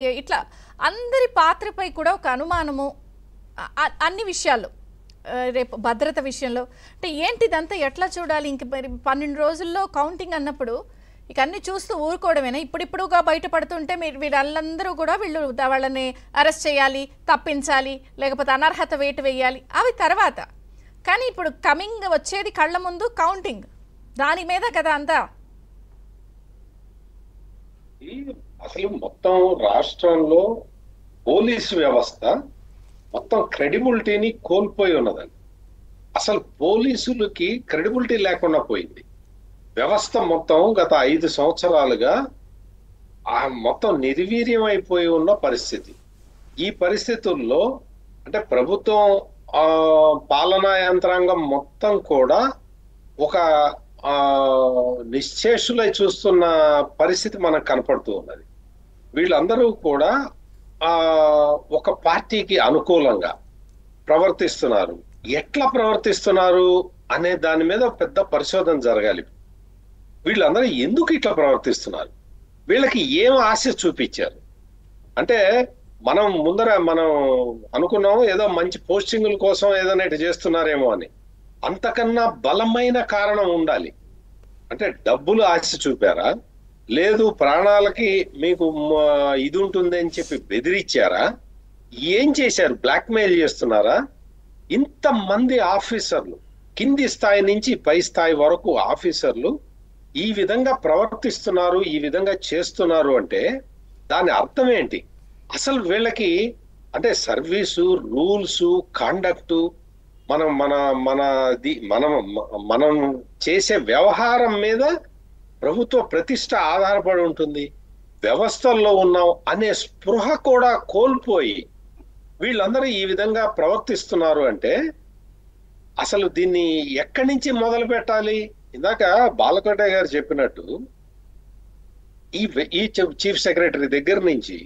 ఇట్లా అందరి పాత్రపై కూడా ఒక అనుమానము అన్ని విషయాల్లో రేపు భద్రత విషయంలో అంటే ఏంటిదంతా ఎట్లా చూడాలి? ఇంక మరి 12 రోజుల్లో కౌంటింగ్ అన్నప్పుడు ఇక అన్ని చూస్తూ ఊరుకోవడమేనా? ఇప్పుడిప్పుడుగా బయటపడుతుంటే మీరు వీళ్ళందరూ కూడా వాళ్ళని అరెస్ట్ చేయాలి, తప్పించాలి, లేకపోతే అనర్హత వేటు వేయాలి, అవి తర్వాత. కానీ ఇప్పుడు కమింగ్ వచ్చేది కళ్ళ ముందు కౌంటింగ్, దాని మీద కదా అంతా. అసలు మొత్తం రాష్ట్రంలో పోలీసు వ్యవస్థ మొత్తం క్రెడిబిలిటీని కోల్పోయి ఉన్నదండి. అసలు పోలీసులకి క్రెడిబిలిటీ లేకుండా పోయింది. వ్యవస్థ మొత్తం గత 5 సంవత్సరాలుగా మొత్తం నిర్వీర్యం అయిపోయి ఉన్న పరిస్థితి. ఈ పరిస్థితుల్లో అంటే ప్రభుత్వం పాలనా యంత్రాంగం మొత్తం కూడా ఒక నిశ్చేషులై చూస్తున్న పరిస్థితి మనకు కనపడుతూ ఉన్నది. వీళ్ళందరూ కూడా ఒక పార్టీకి అనుకూలంగా ప్రవర్తిస్తున్నారు. ఎట్లా ప్రవర్తిస్తున్నారు అనే దాని మీద పెద్ద పరిశోధన జరగాలి. వీళ్ళందరూ ఎందుకు ఇట్లా ప్రవర్తిస్తున్నారు, వీళ్ళకి ఏం ఆశ చూపించారు అంటే మనం అనుకున్నాము ఏదో మంచి పోస్టింగుల కోసం ఏదైనా ఇటు చేస్తున్నారేమో అని. అంతకన్నా బలమైన కారణం ఉండాలి. అంటే డబ్బులు ఆశ చూపారా, లేదు ప్రాణాలకి మీకు ఇది ఉంటుంది అని చెప్పి బెదిరించారా, ఏం చేశారు? బ్లాక్మెయిల్ చేస్తున్నారా? ఇంతమంది ఆఫీసర్లు, కింది స్థాయి నుంచి పై స్థాయి వరకు ఆఫీసర్లు ఈ విధంగా ప్రవర్తిస్తున్నారు, ఈ విధంగా చేస్తున్నారు అంటే దాని అర్థం ఏంటి? అసలు వీళ్ళకి అంటే సర్వీసు, రూల్స్, కాండక్టు, మనం చేసే వ్యవహారం మీద ప్రభుత్వ ప్రతిష్ట ఆధారపడి ఉంటుంది. వ్యవస్థల్లో ఉన్నాం అనే స్పృహ కూడా కోల్పోయి వీళ్ళందరూ ఈ విధంగా ప్రవర్తిస్తున్నారు అంటే అసలు దీన్ని ఎక్కడి నుంచి మొదలు పెట్టాలి? ఇందాక బాలకోటయ్య గారు చెప్పినట్టు ఈ చీఫ్ సెక్రటరీ దగ్గర నుంచి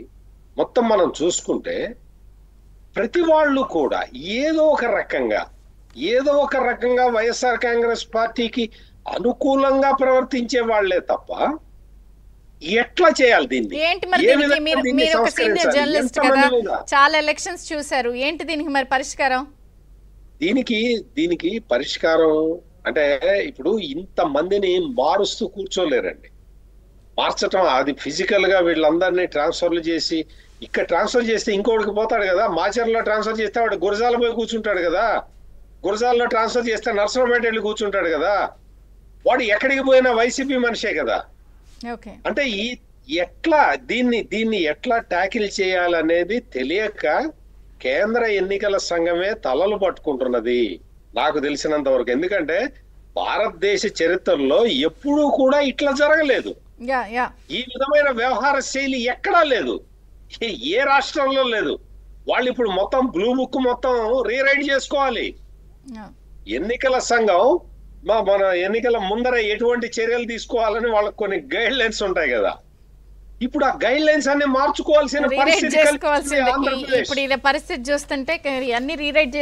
మొత్తం మనం చూసుకుంటే ప్రతి వాళ్ళు కూడా ఏదో ఒక రకంగా వైఎస్ఆర్ కాంగ్రెస్ పార్టీకి అనుకూలంగా ప్రవర్తించే వాళ్లే తప్ప ఎట్లా చేయాలి దీన్ని? ఏంటి మరి మీరు ఒక సీనియర్ జర్నలిస్ట్ కదా, చాలా ఎలక్షన్స్ చూశారు, ఏంటి దీనికి మరి పరిష్కారం? దీనికి పరిష్కారం అంటే ఇప్పుడు ఇంత మందిని మారుస్తూ కూర్చోలేరండి. మార్చటం అది ఫిజికల్ గా వీళ్ళందరినీ ట్రాన్స్ఫర్లు చేసి ఇక్కడ ట్రాన్స్ఫర్ చేస్తే ఇంకోటికి పోతాడు కదా, మాచర్లో ట్రాన్స్ఫర్ చేస్తే వాడు గురజాల పోయి కూర్చుంటాడు కదా, గురజాలలో ట్రాన్స్ఫర్ చేస్తే నర్సరావుపేట వెళ్ళి కూర్చుంటాడు కదా, వాడు ఎక్కడికి పోయినా వైసీపీ మనిషే కదా. అంటే దీన్ని ఎట్లా ట్యాకిల్ చేయాలనేది తెలియక కేంద్ర ఎన్నికల సంఘమే తలలు పట్టుకుంటున్నది నాకు తెలిసినంత వరకు. ఎందుకంటే భారతదేశ చరిత్రలో ఎప్పుడూ కూడా ఇట్లా జరగలేదు. ఈ విధమైన వ్యవహార శైలి ఎక్కడా లేదు, ఏ రాష్ట్రంలో లేదు. వాళ్ళు ఇప్పుడు మొత్తం బ్లూ బుక్ మొత్తం రీరైట్ చేసుకోవాలి. ఎన్నికల సంఘం మన ఎన్నికల ముందర ఎటువంటి చర్యలు తీసుకోవాలని వాళ్ళకి కొన్ని గైడ్ లైన్స్ ఉంటాయి కదా. ఇప్పుడు ఆ గైడ్ లైన్స్ అన్ని మార్చుకోవాల్సిన పరిస్థితి ఇప్పుడు పరిస్థితి చూస్తుంటే అన్ని రీరైట్